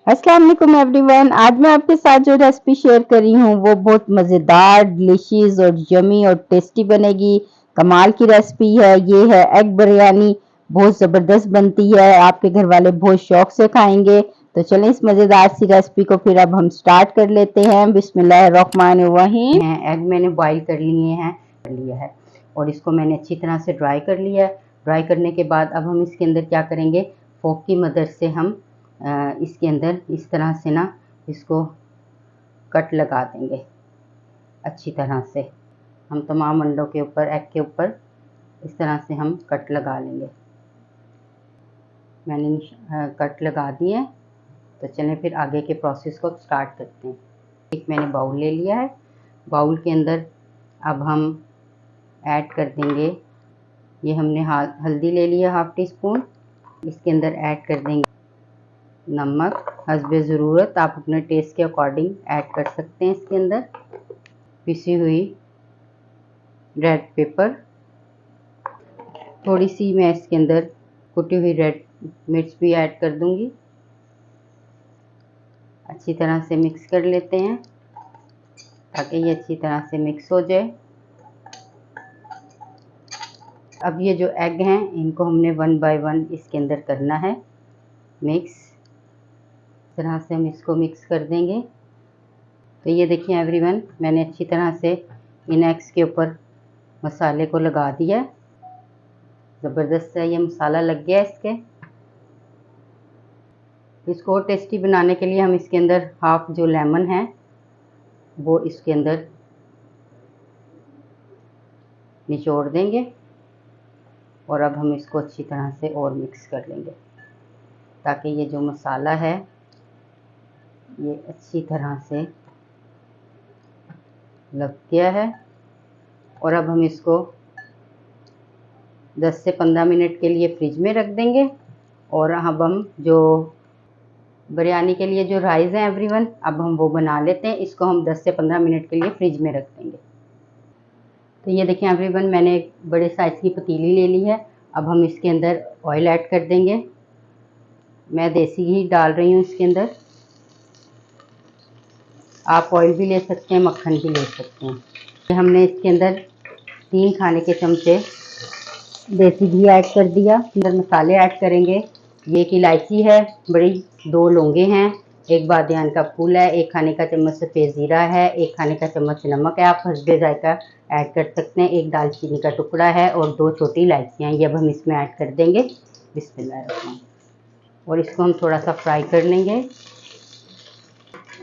अस्सलाम वालेकुम एवरीवन। आज मैं आपके साथ जो रेसिपी शेयर कर रही हूँ वो बहुत मज़ेदार, डिलीशियस और यमी और टेस्टी बनेगी। कमाल की रेसिपी है। ये है एग बिरयानी। बहुत ज़बरदस्त बनती है, आपके घर वाले बहुत शौक से खाएंगे। तो चलें इस मज़ेदार सी रेसिपी को फिर अब हम स्टार्ट कर लेते हैं। बिस्मिल्लाहिर्रहमानिर्रहीम। एग मैंने बॉईल कर लिए हैं, कर लिया है और इसको मैंने अच्छी तरह से ड्राई कर लिया है। ड्राई करने के बाद अब हम इसके अंदर क्या करेंगे, फोक की मदद से हम इसके अंदर इस तरह से ना इसको कट लगा देंगे अच्छी तरह से। हम तमाम अंडों के ऊपर, एग के ऊपर इस तरह से हम कट लगा लेंगे। मैंने कट लगा दिए। तो चलें फिर आगे के प्रोसेस को स्टार्ट करते हैं। एक मैंने बाउल ले लिया है। बाउल के अंदर अब हम ऐड कर देंगे, ये हमने हल्दी ले लिया हाफ टी स्पून। इसके अंदर ऐड कर देंगे नमक हस्बे ज़रूरत, आप अपने टेस्ट के अकॉर्डिंग ऐड कर सकते हैं। इसके अंदर पिसी हुई रेड पेपर, थोड़ी सी मैं इसके अंदर कुटी हुई रेड मिर्च भी ऐड कर दूंगी। अच्छी तरह से मिक्स कर लेते हैं ताकि ये अच्छी तरह से मिक्स हो जाए। अब ये जो एग हैं इनको हमने वन बाय वन इसके अंदर करना है मिक्स। इस तरह से हम इसको मिक्स कर देंगे। तो ये देखिए एवरीवन, मैंने अच्छी तरह से इन एग्स के ऊपर मसाले को लगा दिया। ज़बरदस्त है, ये मसाला लग गया इसके। इसको और टेस्टी बनाने के लिए हम इसके अंदर हाफ जो लेमन है वो इसके अंदर निचोड़ देंगे और अब हम इसको अच्छी तरह से और मिक्स कर लेंगे ताकि ये जो मसाला है ये अच्छी तरह से लग गया है। और अब हम इसको 10 से 15 मिनट के लिए फ्रिज में रख देंगे। और अब हम जो बिरयानी के लिए जो राइस है एवरीवन, अब हम वो बना लेते हैं। इसको हम 10 से 15 मिनट के लिए फ्रिज में रख देंगे। तो ये देखें एवरीवन, मैंने एक बड़े साइज़ की पतीली ले ली है। अब हम इसके अंदर ऑयल ऐड कर देंगे। मैं देसी घी डाल रही हूँ इसके अंदर। आप ऑयल भी ले सकते हैं, मक्खन भी ले सकते हैं। हमने इसके अंदर 3 खाने के चमचे देसी घी ऐड कर दिया। अंदर मसाले ऐड करेंगे। ये एक इलायची है बड़ी, 2 लौंगे हैं, एक बादियान का फूल है, 1 खाने का चम्मच सफ़ेद ज़ीरा है, 1 खाने का चम्मच नमक है, आप हस्बे जायका ऐड कर सकते हैं, 1 दालचीनी का टुकड़ा है और 2 छोटी इलायचियाँ। ये अब हम इसमें ऐड कर देंगे। बिस्मिल्लाह। और इसको हम थोड़ा सा फ्राई कर लेंगे।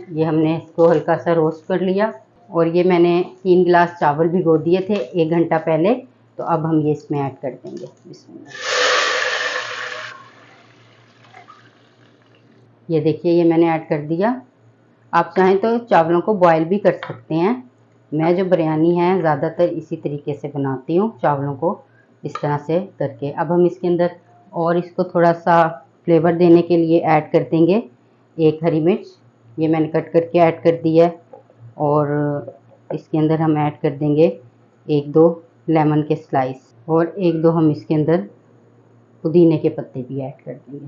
ये हमने इसको हल्का सा रोस्ट कर लिया। और ये मैंने 3 गिलास चावल भिगो दिए थे 1 घंटा पहले। तो अब हम ये इसमें ऐड कर देंगे। ये देखिए, ये मैंने ऐड कर दिया। आप चाहें तो चावलों को बॉयल भी कर सकते हैं। मैं जो बिरयानी है ज़्यादातर इसी तरीके से बनाती हूँ, चावलों को इस तरह से करके। अब हम इसके अंदर और इसको थोड़ा सा फ्लेवर देने के लिए ऐड कर देंगे 1 हरी मिर्च, ये मैंने कट करके ऐड कर दी है। और इसके अंदर हम ऐड कर देंगे 1-2 लेमन के स्लाइस और 1-2 हम इसके अंदर पुदीने के पत्ते भी ऐड कर देंगे।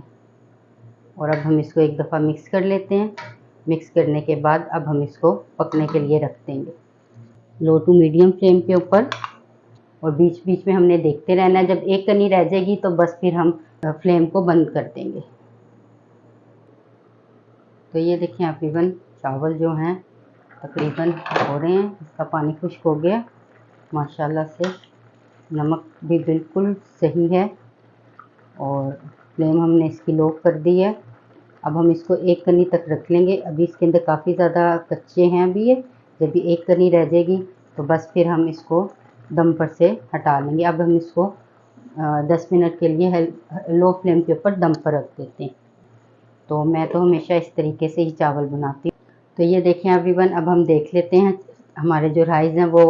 और अब हम इसको एक दफ़ा मिक्स कर लेते हैं। मिक्स करने के बाद अब हम इसको पकने के लिए रख देंगे लो टू मीडियम फ्लेम के ऊपर। और बीच बीच में हमने देखते रहना है। जब एक कनी रह जाएगी तो बस फिर हम फ्लेम को बंद कर देंगे। तो ये देखें तकरीबन चावल जो हैं तकरीबन हो रहे हैं, इसका पानी खुश्क हो गया माशाल्लाह से। नमक भी बिल्कुल सही है और फ्लेम हमने इसकी लो कर दी है। अब हम इसको 1 कनी तक रख लेंगे। अभी इसके अंदर काफ़ी ज़्यादा कच्चे हैं अभी ये। जब भी 1 कनी रह जाएगी तो बस फिर हम इसको दम पर से हटा लेंगे। अब हम इसको 10 मिनट के लिए लो फ्लेम के ऊपर दम पर रख देते हैं। तो मैं तो हमेशा इस तरीके से ही चावल बनाती हूँ। तो ये देखें एवरीवन, अब हम देख लेते हैं हमारे जो राइस हैं वो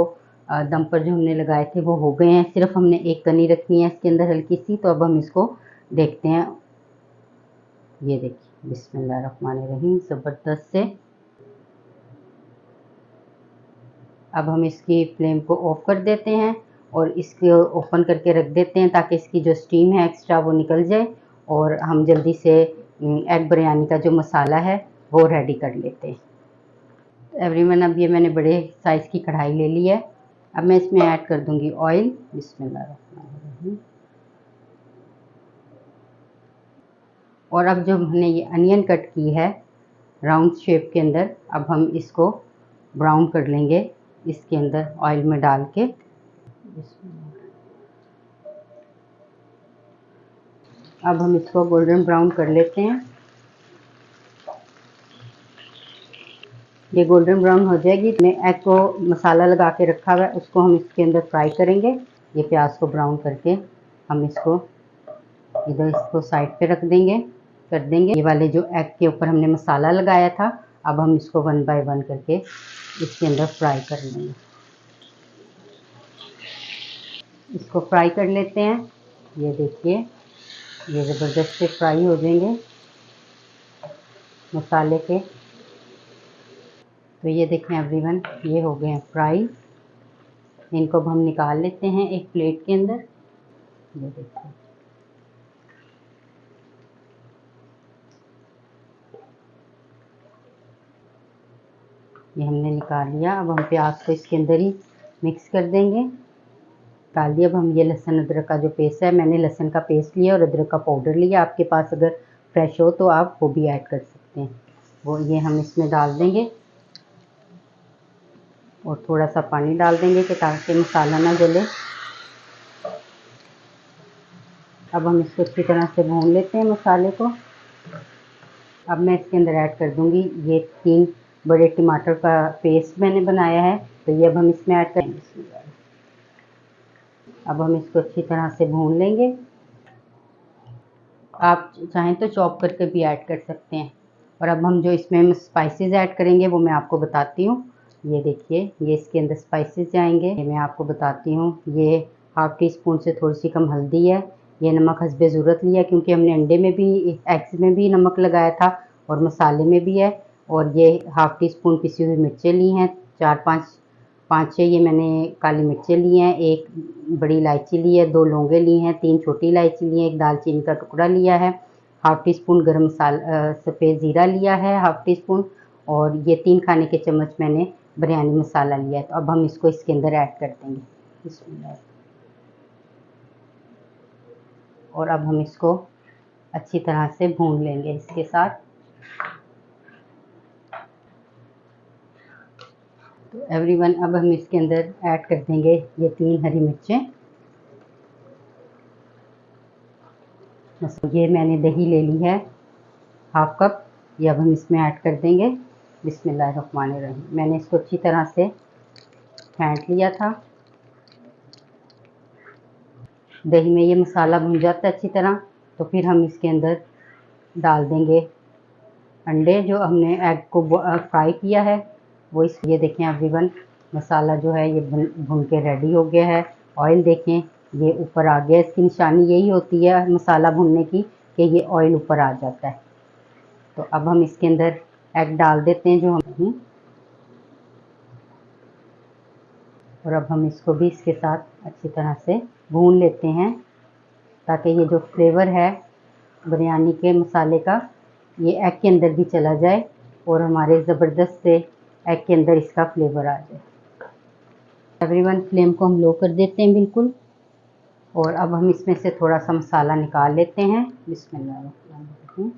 दम पर जो हमने लगाए थे वो हो गए हैं। सिर्फ हमने 1 कनी रखनी है इसके अंदर हल्की सी। तो अब हम इसको देखते हैं। ये देखिए, बिस्मिल्लाहिर्रहमानिर्रहीम, ज़बरदस्त से। अब हम इसकी फ्लेम को ऑफ कर देते हैं और इसको ओपन करके रख देते हैं ताकि इसकी जो स्टीम है एक्स्ट्रा वो निकल जाए और हम जल्दी से एग बिरयानी का जो मसाला है वो रेडी कर लेते हैं। एवरीवन, अब ये मैंने बड़े साइज़ की कढ़ाई ले ली है। अब मैं इसमें ऐड कर दूंगी ऑयल। बिस्मिल्लाह। और अब जो हमने ये अनियन कट की है राउंड शेप के अंदर, अब हम इसको ब्राउन कर लेंगे इसके अंदर ऑयल में डाल के। अब हम इसको गोल्डन ब्राउन कर लेते हैं। ये गोल्डन ब्राउन हो जाएगी। मैंने एग को मसाला लगा के रखा हुआ है, उसको हम इसके अंदर फ्राई करेंगे। ये प्याज को ब्राउन करके हम इसको इधर इसको साइड पे रख देंगे कर देंगे। ये वाले जो एग के ऊपर हमने मसाला लगाया था, अब हम इसको 1 बाय 1 करके इसके अंदर फ्राई कर लेंगे। इसको फ्राई कर लेते हैं। ये देखिए, ये ज़बरदस्त से फ्राई हो जाएंगे मसाले के। तो ये देखें एवरीवन, ये हो गए हैं फ्राई। इनको अब हम निकाल लेते हैं एक प्लेट के अंदर। ये देखिए, ये हमने निकाल लिया। अब हम प्याज को इसके अंदर ही मिक्स कर देंगे। डाल दिया। अब हम ये लहसुन अदरक का जो पेस्ट है, मैंने लहसुन का पेस्ट लिया और अदरक का पाउडर लिया। आपके पास अगर फ्रेश हो तो आप वो भी ऐड कर सकते हैं। वो ये हम इसमें डाल देंगे और थोड़ा सा पानी डाल देंगे कि ताकि मसाला ना जले। अब हम इसको अच्छी तरह से भून लेते हैं मसाले को। अब मैं इसके अंदर ऐड कर दूंगी ये 3 बड़े टमाटर का पेस्ट मैंने बनाया है, तो ये अब हम इसमें ऐड करेंगे। अब हम इसको अच्छी तरह से भून लेंगे। आप चाहें तो चॉप करके भी ऐड कर सकते हैं। और अब हम जो इसमें स्पाइसेस ऐड करेंगे वो मैं आपको बताती हूँ। ये देखिए, ये इसके अंदर स्पाइसेस जाएंगे, ये मैं आपको बताती हूँ। ये ½ टी स्पून से थोड़ी सी कम हल्दी है। ये नमक हस्बे ज़रूरत लिया, क्योंकि हमने अंडे में भी, एग्स में भी नमक लगाया था और मसाले में भी है। और ये ½ टी स्पून पिसी हुई मिर्चें ली हैं, 5-6 ये मैंने काली मिर्चें ली हैं, 1 बड़ी इलायची ली है, 2 लौंगे ली हैं, 3 छोटी इलायची ली है, 1 दालचीनी का टुकड़ा लिया है, ½ टी स्पून गरम मसाला सफ़ेद ज़ीरा लिया है, ½ टी स्पून, और ये 3 खाने के चम्मच मैंने बिरयानी मसाला लिया है। तो अब हम इसको इसके अंदर ऐड कर देंगे। बिस्मिल्लाह। और अब हम इसको अच्छी तरह से भून लेंगे इसके साथ। तो एवरीवन, अब हम इसके अंदर ऐड कर देंगे ये 3 हरी मिर्चें। ये मैंने दही ले ली है ½ कप, ये अब हम इसमें ऐड कर देंगे। बिस्मिल्लाहिर्रहमानिर्रहीम। मैंने इसको अच्छी तरह से फेंट लिया था। दही में ये मसाला भुन जाता है अच्छी तरह, तो फिर हम इसके अंदर डाल देंगे अंडे जो हमने एग को फ्राई किया है वो। इस ये देखें एवरीवन, मसाला जो है ये भुन के रेडी हो गया है। ऑयल देखें, ये ऊपर आ गया। इसकी निशानी यही होती है मसाला भुनने की, कि ये ऑयल ऊपर आ जाता है। तो अब हम इसके अंदर एग डाल देते हैं जो हम, और अब हम इसको भी इसके साथ अच्छी तरह से भून लेते हैं, ताकि ये जो फ्लेवर है बिरयानी के मसाले का ये एग के अंदर भी चला जाए और हमारे ज़बरदस्त से एग के अंदर इसका फ्लेवर आ जाए। एवरीवन, फ्लेम को हम लो कर देते हैं बिल्कुल। और अब हम इसमें से थोड़ा सा मसाला निकाल लेते हैं। बिस्मिल्लाह।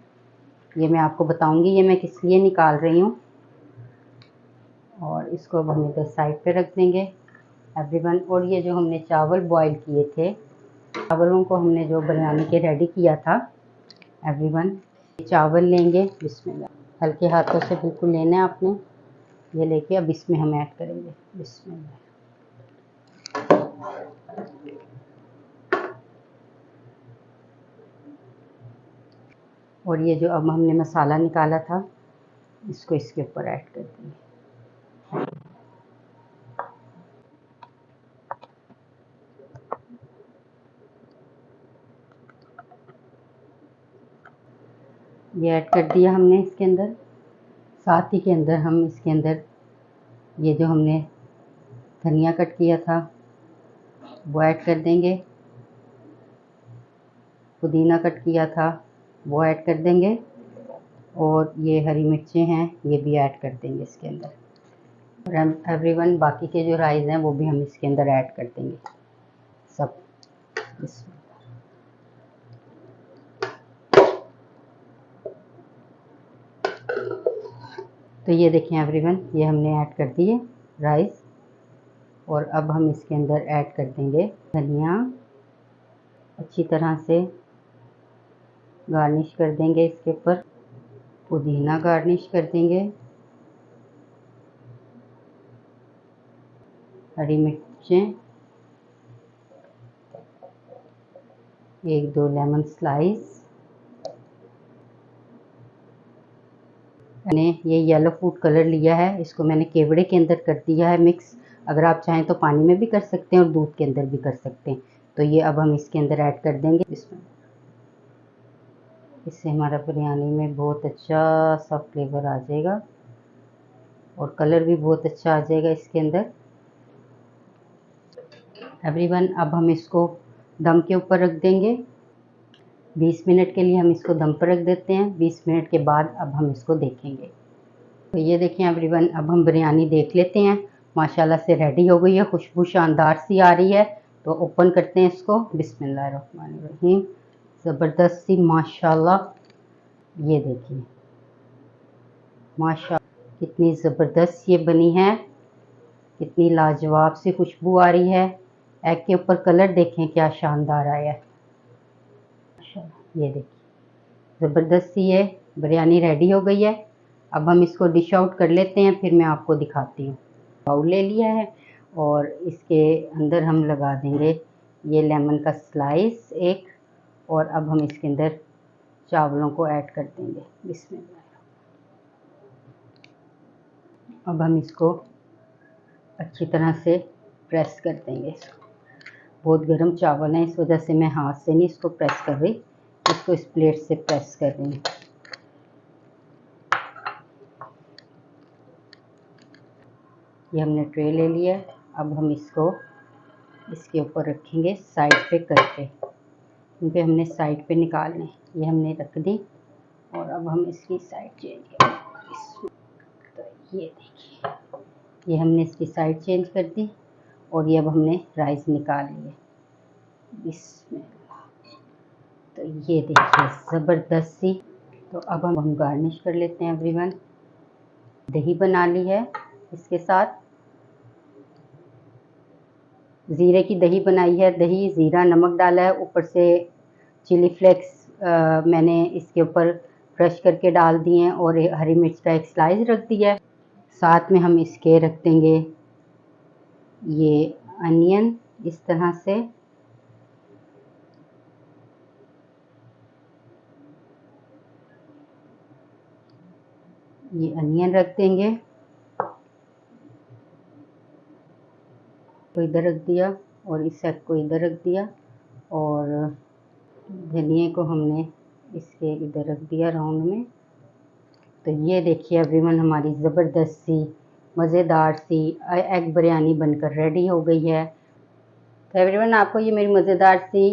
ये मैं आपको बताऊंगी ये मैं किस लिए निकाल रही हूँ। और इसको अब हम इधर साइड पे रख देंगे एवरीवन। और ये जो हमने चावल बॉईल किए थे, चावलों को हमने जो बिरयानी के रेडी किया था एवरीवन, चावल लेंगे। बिस्मिल्लाह। हल्के हाथों से बिल्कुल लेना है आपने। ये लेके अब इसमें हम ऐड करेंगे। बिस्मिल्लाह। और ये जो अब हमने मसाला निकाला था इसको इसके ऊपर ऐड कर देंगे। ये ऐड कर दिया हमने इसके अंदर। साथ ही के अंदर हम इसके अंदर ये जो हमने धनिया कट किया था वो ऐड कर देंगे। पुदीना कट किया था वो ऐड कर देंगे। और ये हरी मिर्चें हैं, ये भी ऐड कर देंगे इसके अंदर। और एवरीवन बाकी के जो राइस हैं वो भी हम इसके अंदर ऐड कर देंगे सब। तो ये देखें एवरीवन, ये हमने ऐड कर दिए राइस। और अब हम इसके अंदर ऐड कर देंगे धनिया, अच्छी तरह से गार्निश कर देंगे इसके ऊपर। पुदीना गार्निश कर देंगे, हरी मिर्चें, 1-2 लेमन स्लाइस। मैंने ये येलो फूड कलर लिया है, इसको मैंने केवड़े के अंदर कर दिया है मिक्स। अगर आप चाहें तो पानी में भी कर सकते हैं और दूध के अंदर भी कर सकते हैं। तो ये अब हम इसके अंदर ऐड कर देंगे। इससे हमारा बिरयानी में बहुत अच्छा सा फ्लेवर आ जाएगा और कलर भी बहुत अच्छा आ जाएगा इसके अंदर। एवरीवन अब हम इसको दम के ऊपर रख देंगे। 20 मिनट के लिए हम इसको दम पर रख देते हैं। 20 मिनट के बाद अब हम इसको देखेंगे। तो ये देखें एवरीवन, अब हम बिरयानी देख लेते हैं। माशाल्लाह से रेडी हो गई है, खुशबू शानदार सी आ रही है। तो ओपन करते हैं इसको। बिस्मिल्लाहिर्रहमानिर्रहीम। ज़बरदस्त सी माशाल्लाह, ये देखिए माशाल्लाह कितनी ज़बरदस्त ये बनी है, कितनी लाजवाब सी खुशबू आ रही है। एग के ऊपर कलर देखें क्या शानदार आया है। ये देखिए ज़बरदस्त सी ये बिरयानी रेडी हो गई है। अब हम इसको डिश आउट कर लेते हैं, फिर मैं आपको दिखाती हूँ। बाउल ले लिया है और इसके अंदर हम लगा देंगे ये लेमन का स्लाइस एक। और अब हम इसके अंदर चावलों को ऐड कर देंगे। बिस्मिल्लाह। अब हम इसको अच्छी तरह से प्रेस कर देंगे। बहुत गर्म चावल है, इस वजह से मैं हाथ से नहीं इसको प्रेस कर रही, इसको इस प्लेट से प्रेस कर रही हूँ। ये हमने ट्रे ले लिया है। अब हम इसको इसके ऊपर रखेंगे साइड पे करके, क्योंकि हमने साइड पे निकालने। ये हमने रख दी और अब हम इसकी साइड चेंज करेंगे। तो ये देखिए, ये हमने इसकी साइड चेंज कर दी और ये अब हमने राइस निकाल लिए। बिस्मिल्लाह। तो ये देखिए ज़बरदस्त सी। तो अब हम गार्निश कर लेते हैं एवरीवन। दही बना ली है, इसके साथ ज़ीरे की दही बनाई है। दही, ज़ीरा, नमक डाला है, ऊपर से चिली फ्लेक्स मैंने इसके ऊपर क्रश करके डाल दिए हैं और हरी मिर्च का एक स्लाइस रख दिया है। साथ में हम इसके रख देंगे ये अनियन, इस तरह से। ये अनियन रख देंगे, को इधर रख दिया और इस साइड को इधर रख दिया। और धनिए को हमने इसके इधर रख दिया राउंड में। तो ये देखिए एवरीवन, हमारी ज़बरदस्त सी मज़ेदार सी एग बिरयानी बनकर रेडी हो गई है। तो एवरीवन, आपको ये मेरी मज़ेदार सी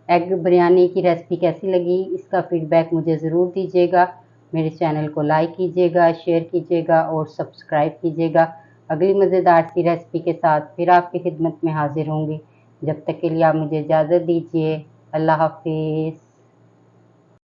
एग बिरयानी की रेसिपी कैसी लगी, इसका फ़ीडबैक मुझे ज़रूर दीजिएगा। मेरे चैनल को लाइक कीजिएगा, शेयर कीजिएगा और सब्सक्राइब कीजिएगा। अगली मज़ेदार सी रेसिपी के साथ फिर आपकी खिदमत में हाजिर होंगी। जब तक के लिए आप मुझे इजाज़त दीजिए। अल्लाह हाफिज़।